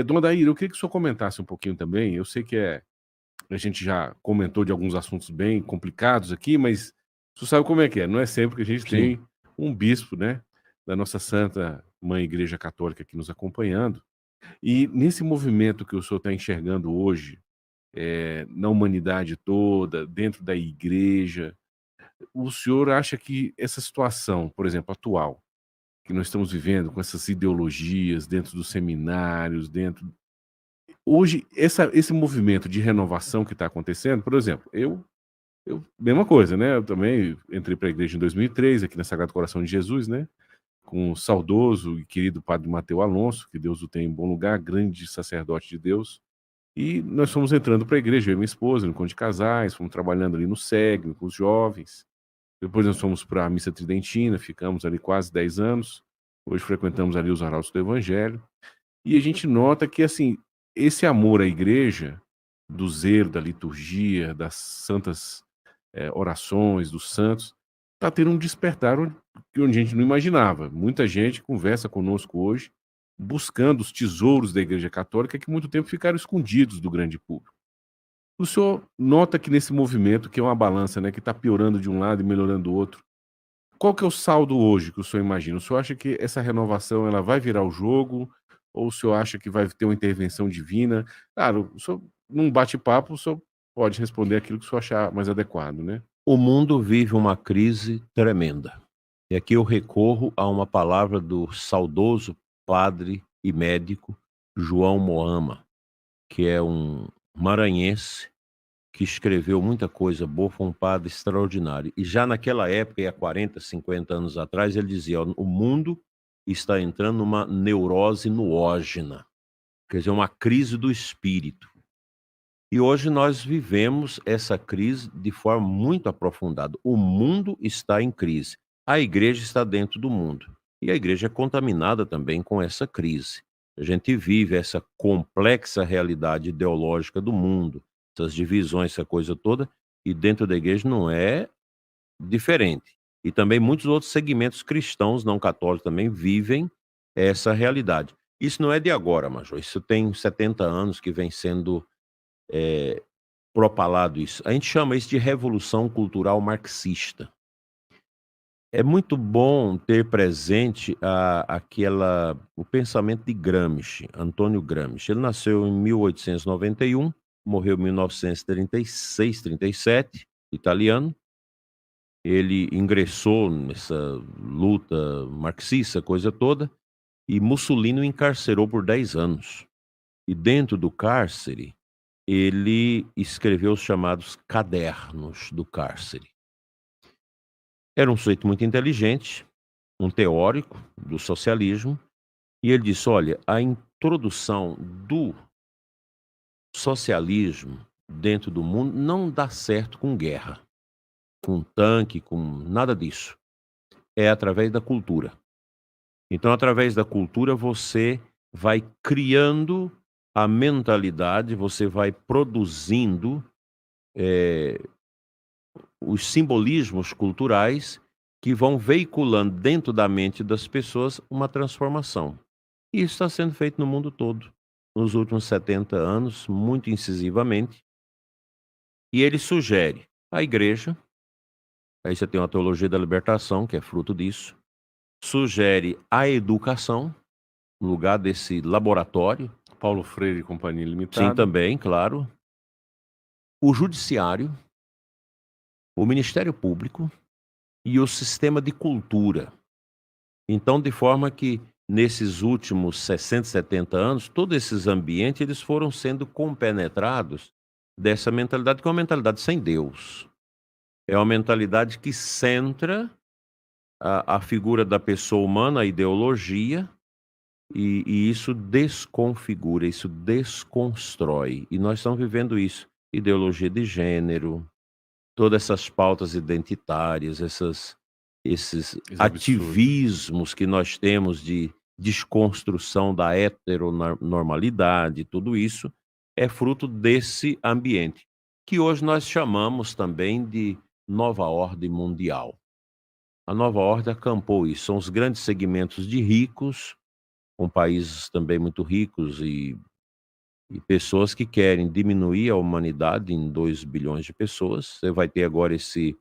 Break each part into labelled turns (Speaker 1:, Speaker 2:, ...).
Speaker 1: Dona Daíra, eu queria que o senhor comentasse um pouquinho também. Eu sei que a gente já comentou de alguns assuntos bem complicados aqui, mas o senhor sabe como é que é, não é sempre que a gente
Speaker 2: Sim.
Speaker 1: tem um bispo, né, da nossa santa mãe Igreja Católica aqui nos acompanhando. E nesse movimento que o senhor está enxergando hoje, na humanidade toda, dentro da igreja, o senhor acha que essa situação, por exemplo, atual, que nós estamos vivendo com essas ideologias dentro dos seminários, dentro hoje, esse movimento de renovação que está acontecendo, por exemplo, eu mesma coisa, né, eu também entrei para a igreja em 2003, aqui na Sagrado Coração de Jesus, né, com o saudoso e querido padre Mateu Alonso, que Deus o tenha em bom lugar, grande sacerdote de Deus. E nós fomos entrando para a igreja, eu e minha esposa, no encontro de casais, fomos trabalhando ali no SEGM, com os jovens. Depois nós fomos para a missa tridentina, ficamos ali quase 10 anos. Hoje frequentamos ali os arautos do evangelho. E a gente nota que, assim, esse amor à igreja, do zelo, da liturgia, das santas, orações, dos santos, está tendo um despertar onde a gente não imaginava. Muita gente conversa conosco hoje, buscando os tesouros da igreja católica que muito tempo ficaram escondidos do grande público. O senhor nota que nesse movimento, que é uma balança, né, que está piorando de um lado e melhorando do outro, qual que é o saldo hoje que o senhor imagina? O senhor acha que essa renovação ela vai virar o jogo, ou o senhor acha que vai ter uma intervenção divina? Claro, o senhor num bate-papo, o senhor pode responder aquilo que o senhor achar mais adequado, né.
Speaker 2: O mundo vive uma crise tremenda. E aqui eu recorro a uma palavra do saudoso padre e médico João Moama, que é um maranhense que escreveu muita coisa boa, foi um padre extraordinário. E já naquela época, e há 40, 50 anos atrás, ele dizia: "Ó, o mundo está entrando numa neurose noógena", quer dizer, uma crise do espírito. E hoje nós vivemos essa crise de forma muito aprofundada. O mundo está em crise. A igreja está dentro do mundo. E a igreja é contaminada também com essa crise. A gente vive essa complexa realidade ideológica do mundo, essas divisões, essa coisa toda, e dentro da igreja não é diferente. E também muitos outros segmentos cristãos não católicos também vivem essa realidade. Isso não é de agora, Major. Isso tem 70 anos que vem sendo eh, propalado isso. A gente chama isso de revolução cultural marxista. É muito bom ter presente o pensamento de Gramsci, Antônio Gramsci. Ele nasceu em 1891, morreu em 1936, 37, italiano. Ele ingressou nessa luta marxista, coisa toda, e Mussolini o encarcerou por 10 anos. E dentro do cárcere, ele escreveu os chamados Cadernos do Cárcere. Era um sujeito muito inteligente, um teórico do socialismo, e ele disse: "Olha, a introdução do socialismo dentro do mundo não dá certo com guerra, com tanque, com nada disso. É através da cultura. Então, através da cultura, você vai criando a mentalidade, você vai produzindo, eh, os simbolismos culturais que vão veiculando dentro da mente das pessoas uma transformação. E isso está sendo feito no mundo todo, nos últimos 70 anos, muito incisivamente. E ele sugere a igreja, aí você tem uma teologia da libertação, que é fruto disso, sugere a educação, no lugar desse laboratório,
Speaker 1: Paulo Freire e Companhia
Speaker 2: sim,
Speaker 1: Limitada.
Speaker 2: também, claro, o judiciário, o Ministério Público e o sistema de cultura. Então, de forma que nesses últimos 60, 70 anos, todos esses ambientes eles foram sendo compenetrados dessa mentalidade, que é uma mentalidade sem Deus. É uma mentalidade que centra a figura da pessoa humana, a ideologia, e isso desconfigura, isso desconstrói. E nós estamos vivendo isso. Ideologia de gênero, todas essas pautas identitárias, esses
Speaker 1: Esse absurdo.
Speaker 2: ativismos que nós temos de desconstrução da heteronormalidade, tudo isso é fruto desse ambiente, que hoje nós chamamos também de nova ordem mundial. A nova ordem acampou isso, são os grandes segmentos de ricos com países também muito ricos e pessoas que querem diminuir a humanidade em 2 bilhões de pessoas. Você vai ter agora esse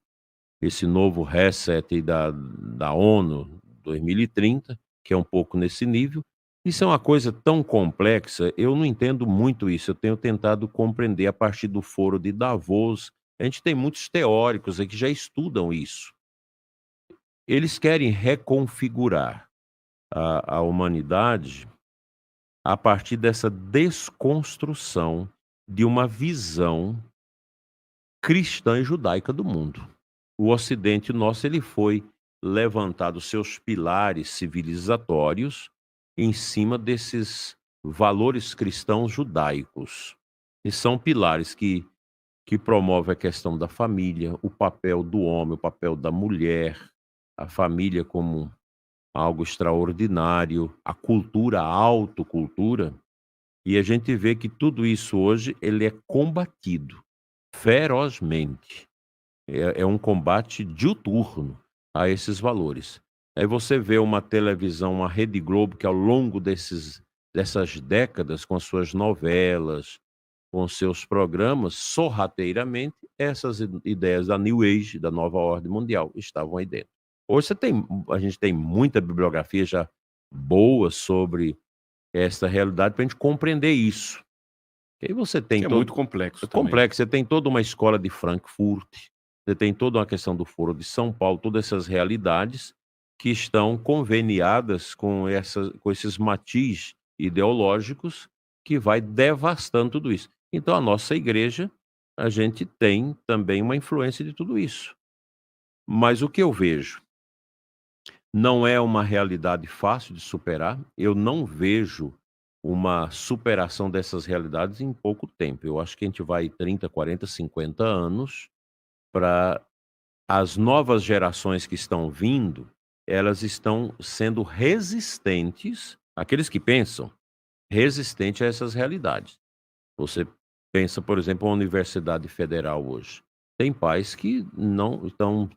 Speaker 2: novo reset aí da ONU 2030, que é um pouco nesse nível. Isso é uma coisa tão complexa, eu não entendo muito isso, eu tenho tentado compreender a partir do foro de Davos. A gente tem muitos teóricos aí que já estudam isso. Eles querem reconfigurar a humanidade a partir dessa desconstrução de uma visão cristã e judaica do mundo. O Ocidente nosso, ele foi levantado seus pilares civilizatórios em cima desses valores cristãos judaicos. E são pilares que promovem a questão da família, o papel do homem, o papel da mulher, a família como algo extraordinário, a cultura, a autocultura. E a gente vê que tudo isso hoje ele é combatido ferozmente. É um combate diuturno a esses valores. Aí você vê uma televisão, uma Rede Globo, que ao longo dessas décadas, com as suas novelas, com seus programas, sorrateiramente, essas ideias da New Age, da nova ordem mundial, estavam aí dentro. Hoje a gente tem muita bibliografia já boa sobre essa realidade para a gente compreender isso. E aí você tem
Speaker 1: Que é muito complexo também.
Speaker 2: complexo, você tem toda uma escola de Frankfurt, você tem toda uma questão do Foro de São Paulo, todas essas realidades que estão conveniadas com esses matiz ideológicos que vai devastando tudo isso. Então a nossa igreja, a gente tem também uma influência de tudo isso. Mas o que eu vejo, não é uma realidade fácil de superar, eu não vejo uma superação dessas realidades em pouco tempo. Eu acho que a gente vai 30, 40, 50 anos para as novas gerações que estão vindo, elas estão sendo resistentes, aqueles que pensam, resistente a essas realidades. Você pensa, por exemplo, a Universidade Federal hoje. Tem pais que não estão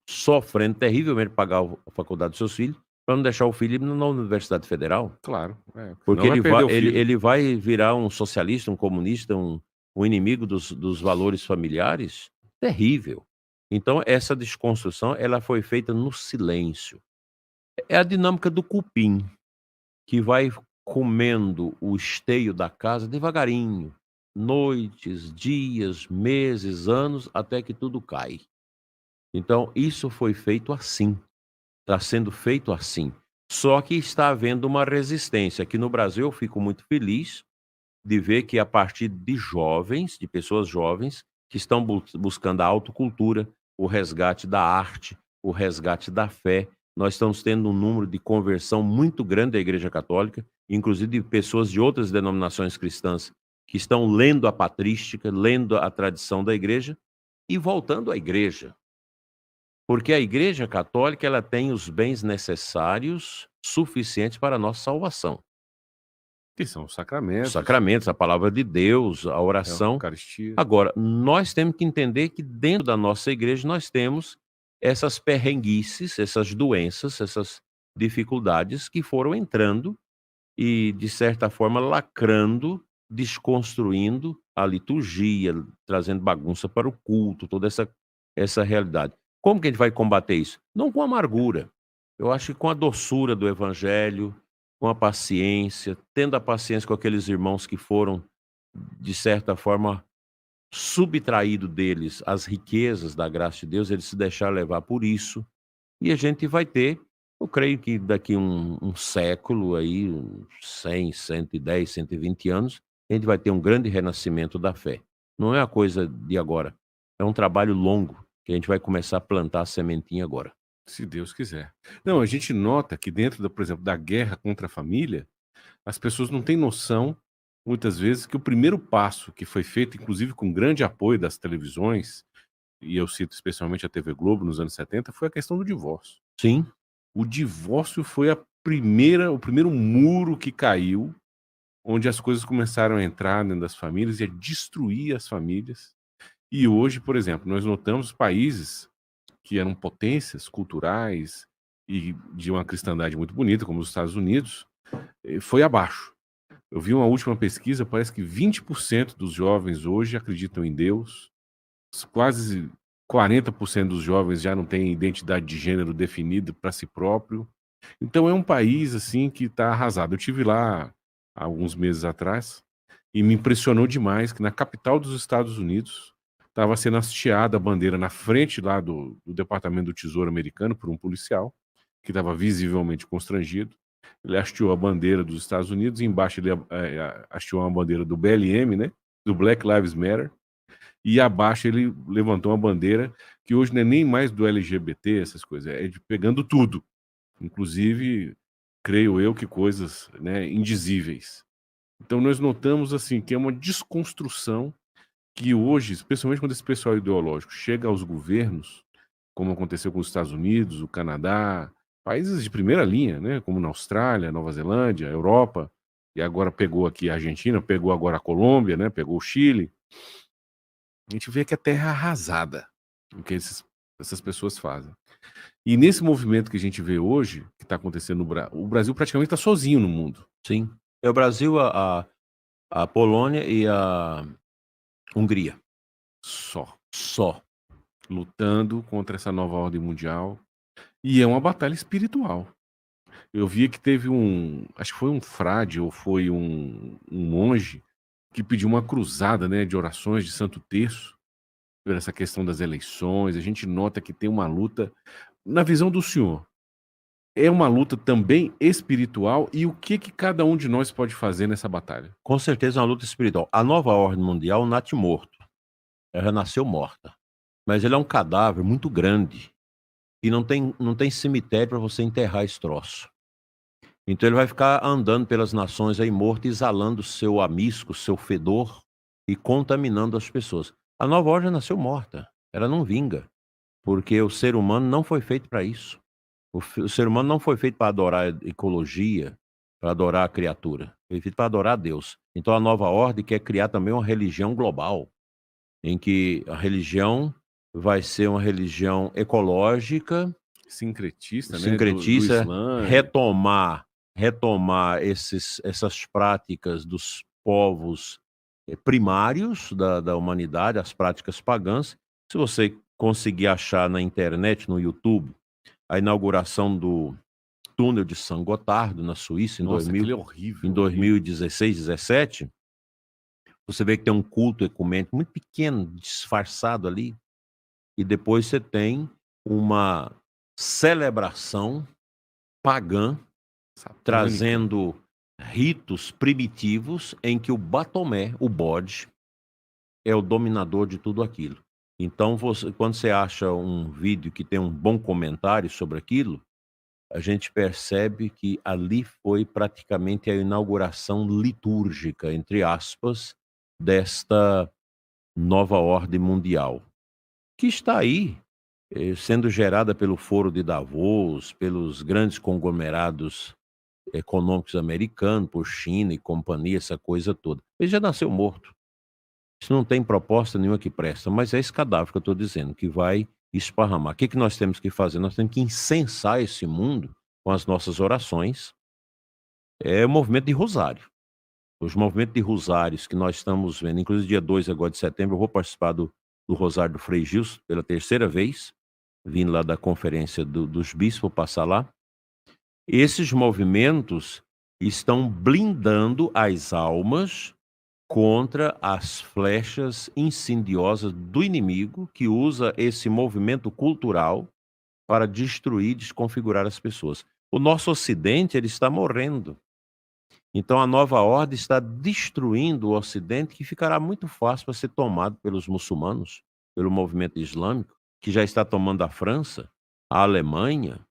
Speaker 2: sofrendo terrivelmente pagar a faculdade dos seus filhos, para não deixar o filho ir na Universidade Federal.
Speaker 1: Claro,
Speaker 2: Porque
Speaker 1: senão vai perder o filho.
Speaker 2: ele vai virar um socialista, um comunista, um inimigo dos valores familiares terrível. Então essa desconstrução, ela foi feita no silêncio. É a dinâmica do cupim, que vai comendo o esteio da casa devagarinho, noites, dias, meses, anos, até que tudo cai. Então isso foi feito assim, está sendo feito assim. Só que está havendo uma resistência. Aqui no Brasil eu fico muito feliz de ver que a partir de jovens, de pessoas jovens, que estão buscando a autocultura, o resgate da arte, o resgate da fé, nós estamos tendo um número de conversão muito grande da Igreja Católica, inclusive de pessoas de outras denominações cristãs que estão lendo a patrística, lendo a tradição da igreja e voltando à igreja. Porque a Igreja Católica, ela tem os bens necessários suficientes para a nossa salvação.
Speaker 1: Que são os
Speaker 2: Os
Speaker 1: sacramentos,
Speaker 2: sacramentos, a palavra de Deus, a
Speaker 1: a
Speaker 2: oração.
Speaker 1: Eucaristia.
Speaker 2: Agora, nós temos que entender que dentro da nossa igreja nós temos essas perrenguices, essas doenças, essas dificuldades que foram entrando e, de certa forma, lacrando, desconstruindo a liturgia, trazendo bagunça para o culto, toda essa realidade. Como que a gente vai combater isso? Não com amargura. Eu acho que com a doçura do evangelho, com a paciência, tendo a paciência com aqueles irmãos que foram, de certa forma, subtraído deles as riquezas da graça de Deus, eles se deixaram levar por isso, e a gente vai ter, eu creio que daqui um século aí, uns 100, 110, 120 anos, a gente vai ter um grande renascimento da fé. Não é uma coisa de agora, é um trabalho longo, que a gente vai começar a plantar a sementinha agora.
Speaker 1: Se Deus quiser. Não, a gente nota que dentro da, por exemplo, da guerra contra a família, as pessoas não têm noção, muitas vezes, que o primeiro passo que foi feito, inclusive com grande apoio das televisões, e eu cito especialmente a TV Globo nos anos 70, foi a questão do divórcio.
Speaker 2: Sim,
Speaker 1: O divórcio foi o primeiro muro que caiu, onde as coisas começaram a entrar dentro das famílias e a destruir as famílias. E hoje, por exemplo, nós notamos países que eram potências culturais e de uma cristandade muito bonita, como os Estados Unidos, foi abaixo. Eu vi uma última pesquisa, parece que 20% dos jovens hoje acreditam em Deus, quase 40% dos jovens já não têm identidade de gênero definida para si próprio. Então é um país, assim, que está arrasado. Eu tive lá há alguns meses atrás e me impressionou demais que na capital dos Estados Unidos estava sendo hasteada a bandeira na frente lá do Departamento do Tesouro americano por um policial, que estava visivelmente constrangido. Ele hasteou a bandeira dos Estados Unidos e embaixo ele hasteou uma bandeira do BLM, né, do Black Lives Matter, e abaixo ele levantou uma bandeira que hoje não é nem mais do LGBT, essas coisas, é de pegando tudo. Inclusive, creio eu que coisas, né, indizíveis. Então nós notamos, assim, que é uma desconstrução que hoje, especialmente quando esse pessoal ideológico chega aos governos, como aconteceu com os Estados Unidos, o Canadá, países de primeira linha, né, como na Austrália, Nova Zelândia, Europa, e agora pegou aqui a Argentina, pegou agora a Colômbia, né, pegou o Chile. A gente vê que a terra é arrasada, o que essas pessoas fazem. E nesse movimento que a gente vê hoje, que está acontecendo no Brasil, o Brasil praticamente está sozinho no mundo.
Speaker 2: Sim. É o Brasil, a Polônia e a Hungria.
Speaker 1: Só.
Speaker 2: Só.
Speaker 1: Lutando contra essa nova ordem mundial. E é uma batalha espiritual. Eu vi que teve acho que foi um frade ou foi um monge que pediu uma cruzada, né, de orações de Santo Terço por essa questão das eleições. A gente nota que tem uma luta, na visão do senhor, é uma luta também espiritual, e o que cada um de nós pode fazer nessa batalha?
Speaker 2: Com certeza é uma luta espiritual. A nova ordem mundial nasce morto. Ela nasceu morta. Mas ele é um cadáver muito grande e não tem cemitério para você enterrar esse troço. Então ele vai ficar andando pelas nações aí morto, exalando seu amisco, seu fedor e contaminando as pessoas. A nova ordem nasceu morta. Ela não vinga, porque o ser humano não foi feito para isso. O ser humano não foi feito para adorar a ecologia, para adorar a criatura. Foi feito para adorar a Deus. Então a nova ordem quer criar também uma religião global, em que a religião vai ser uma religião ecológica,
Speaker 1: Sincretista, né, do
Speaker 2: sincretista,
Speaker 1: Islã.
Speaker 2: retomar essas práticas dos povos primários da humanidade, as práticas pagãs. Se você conseguir achar na internet, no YouTube, a inauguração do túnel de Saint-Gothard, na Suíça,
Speaker 1: Nossa, aquilo é horrível.
Speaker 2: em 2016, 17, você vê que tem um culto ecumênico muito pequeno, disfarçado ali, e depois você tem uma celebração pagã,
Speaker 1: Satânica.
Speaker 2: trazendo ritos primitivos em que o Baphomet, o bode, é o dominador de tudo aquilo. Então, quando você acha um vídeo que tem um bom comentário sobre aquilo, a gente percebe que ali foi praticamente a inauguração litúrgica, entre aspas, desta nova ordem mundial, que está aí, sendo gerada pelo Foro de Davos, pelos grandes conglomerados econômicos americanos, por China e companhia, essa coisa toda. Ele já nasceu morto. Isso não tem proposta nenhuma que presta, mas é esse cadáver que eu estou dizendo, que vai esparramar. O que nós temos que fazer? Nós temos que incensar esse mundo com as nossas orações. É o movimento de rosário. Os movimentos de rosários que nós estamos vendo, inclusive dia 2 agora de setembro, eu vou participar do Rosário do Frei Gilson pela terceira vez, vindo lá da conferência dos bispos, vou passar lá. Esses movimentos estão blindando as almas contra as flechas incendiosas do inimigo, que usa esse movimento cultural para destruir, desconfigurar as pessoas. O nosso Ocidente, ele está morrendo. Então a nova ordem está destruindo o Ocidente, que ficará muito fácil para ser tomado pelos muçulmanos, pelo movimento islâmico, que já está tomando a França, a Alemanha,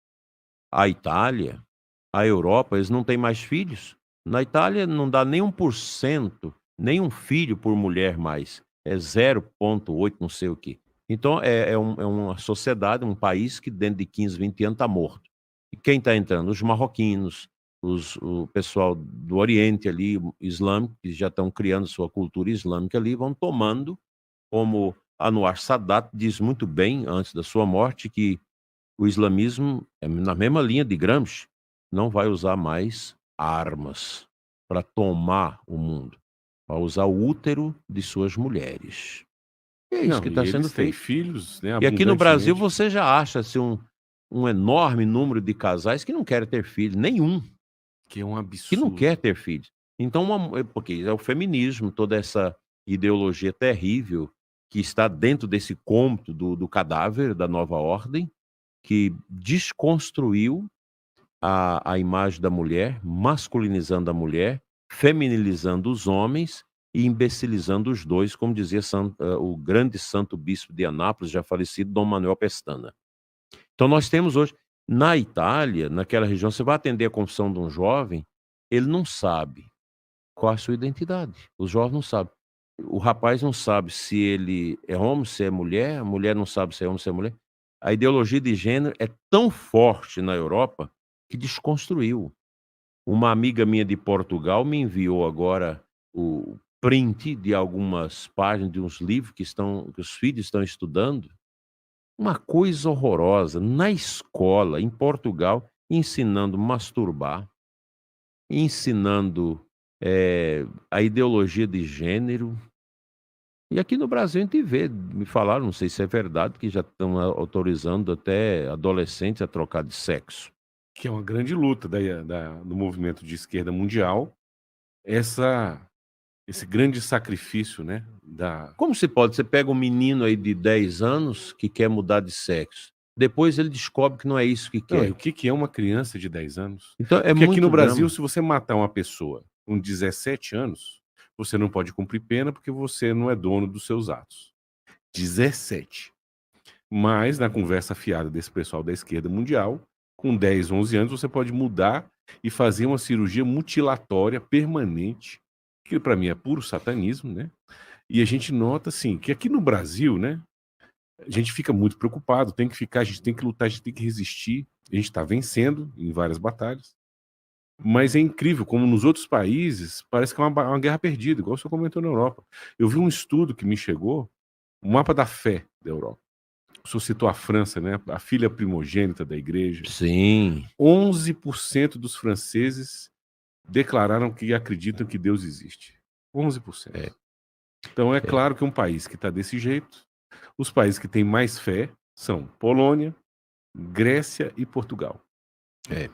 Speaker 2: a Itália, a Europa. Eles não têm mais filhos. Na Itália não dá nem 1%, nem um filho por mulher mais. É 0,8, não sei o quê. Então é uma sociedade, um país que dentro de 15, 20 anos está morto. E quem está entrando? Os marroquinos, o pessoal do Oriente ali, islâmico, que já estão criando sua cultura islâmica ali, vão tomando, como Anwar Sadat diz muito bem, antes da sua morte, que o islamismo, na mesma linha de Gramsci, não vai usar mais armas para tomar o mundo, para usar o útero de suas mulheres. É isso que
Speaker 1: Não,
Speaker 2: está
Speaker 1: e
Speaker 2: sendo
Speaker 1: eles têm
Speaker 2: feito.
Speaker 1: filhos, né,
Speaker 2: E aqui no Brasil
Speaker 1: abundantemente.
Speaker 2: você já acha assim, um enorme número de casais que não querem ter filhos, nenhum,
Speaker 1: Que é um
Speaker 2: que não quer
Speaker 1: absurdo.
Speaker 2: ter filhos. Então, porque é o feminismo, toda essa ideologia terrível que está dentro desse cômodo do cadáver da nova ordem, que desconstruiu a imagem da mulher, masculinizando a mulher, feminilizando os homens e imbecilizando os dois, como dizia o grande santo bispo de Anápolis, já falecido, Dom Manuel Pestana. Então nós temos hoje, na Itália, naquela região, você vai atender a confissão de um jovem, ele não sabe qual é a sua identidade. Os jovens não sabem. O rapaz não sabe se ele é homem, se é mulher, a mulher não sabe se é homem, se é mulher. A ideologia de gênero é tão forte na Europa que desconstruiu. Uma amiga minha de Portugal me enviou agora o print de algumas páginas de uns livros que os filhos estão estudando. Uma coisa horrorosa, na escola, em Portugal, ensinando masturbar, ensinando, a ideologia de gênero. E aqui no Brasil a gente vê, me falaram, não sei se é verdade, que já estão autorizando até adolescentes a trocar de sexo.
Speaker 1: Que é uma grande luta do movimento de esquerda mundial, essa esse grande sacrifício, né, da
Speaker 2: Como se pode? Você pega um menino aí de 10 anos que quer mudar de sexo, depois ele descobre que não é isso que
Speaker 1: não, e
Speaker 2: quer.
Speaker 1: o que que é uma criança de 10 anos?
Speaker 2: Então é
Speaker 1: Porque aqui no
Speaker 2: muito
Speaker 1: Brasil,
Speaker 2: drama.
Speaker 1: se você matar uma pessoa com 17 anos, você não pode cumprir pena, porque você não é dono dos seus atos. 17. Mas na conversa fiada desse pessoal da esquerda mundial, com 10, 11 anos, você pode mudar e fazer uma cirurgia mutilatória permanente, que para mim é puro satanismo, né. E a gente nota, assim, que aqui no Brasil, né, a gente fica muito preocupado, tem que ficar, a gente tem que lutar, a gente tem que resistir, a gente está vencendo em várias batalhas, mas é incrível como nos outros países parece que é uma guerra perdida, igual o senhor comentou na Europa. Eu vi um estudo que me chegou, o mapa da fé da Europa. O senhor citou a França, né, a filha primogênita da igreja.
Speaker 2: Sim,
Speaker 1: 11% dos franceses declararam que acreditam que Deus existe. 11%.
Speaker 2: é,
Speaker 1: Então é
Speaker 2: é,
Speaker 1: claro que um país que está desse jeito, os países que têm mais fé são Polônia, Grécia e Portugal.
Speaker 2: é.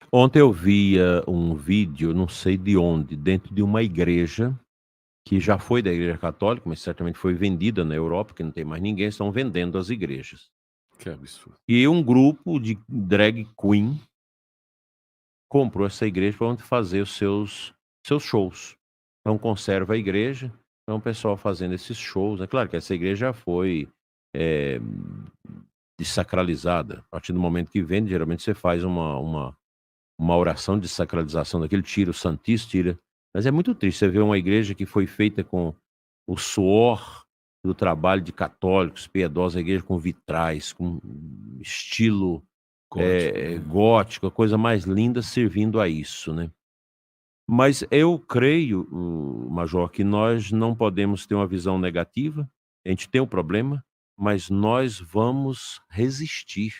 Speaker 2: Ontem eu via um vídeo, não sei de onde, dentro de uma igreja, que já foi da igreja católica, mas certamente foi vendida na Europa, que não tem mais ninguém, estão vendendo as igrejas.
Speaker 1: Que absurdo.
Speaker 2: E um grupo de drag queen comprou essa igreja para onde fazer os seus shows. Então conserva a igreja, então o pessoal fazendo esses shows. É claro que essa igreja já foi, eh, desacralizada. A partir do momento que vende, geralmente você faz uma oração de sacralização daquilo, tira o santíssimo, tira, mas é muito triste você ver uma igreja que foi feita com o suor do trabalho de católicos piedosos, a igreja com vitrais, com estilo,
Speaker 1: Gótico, né.
Speaker 2: gótico, a coisa mais linda servindo a isso, né. Mas eu creio, Major, que nós não podemos ter uma visão negativa, a gente tem um problema, mas nós vamos resistir.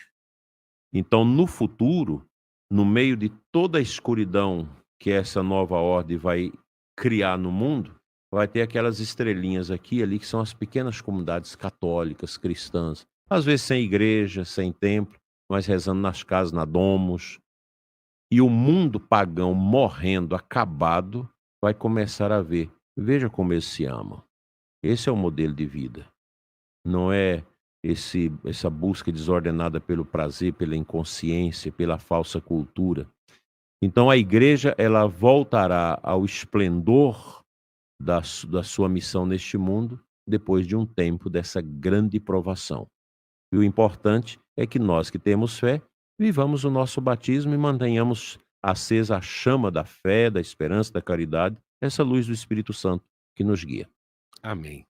Speaker 2: Então, no futuro, no meio de toda a escuridão que essa nova ordem vai criar no mundo, vai ter aquelas estrelinhas aqui e ali que são as pequenas comunidades católicas, cristãs, às vezes sem igreja, sem templo, mas rezando nas casas, na domus. E o mundo pagão morrendo, acabado, vai começar a ver. Veja como eles se amam. Esse é o modelo de vida. Não é essa busca desordenada pelo prazer, pela inconsciência, pela falsa cultura. Então a igreja, ela voltará ao esplendor da sua missão neste mundo, depois de um tempo dessa grande provação. E o importante é que nós que temos fé, vivamos o nosso batismo e mantenhamos acesa a chama da fé, da esperança, da caridade, essa luz do Espírito Santo que nos guia.
Speaker 1: Amém.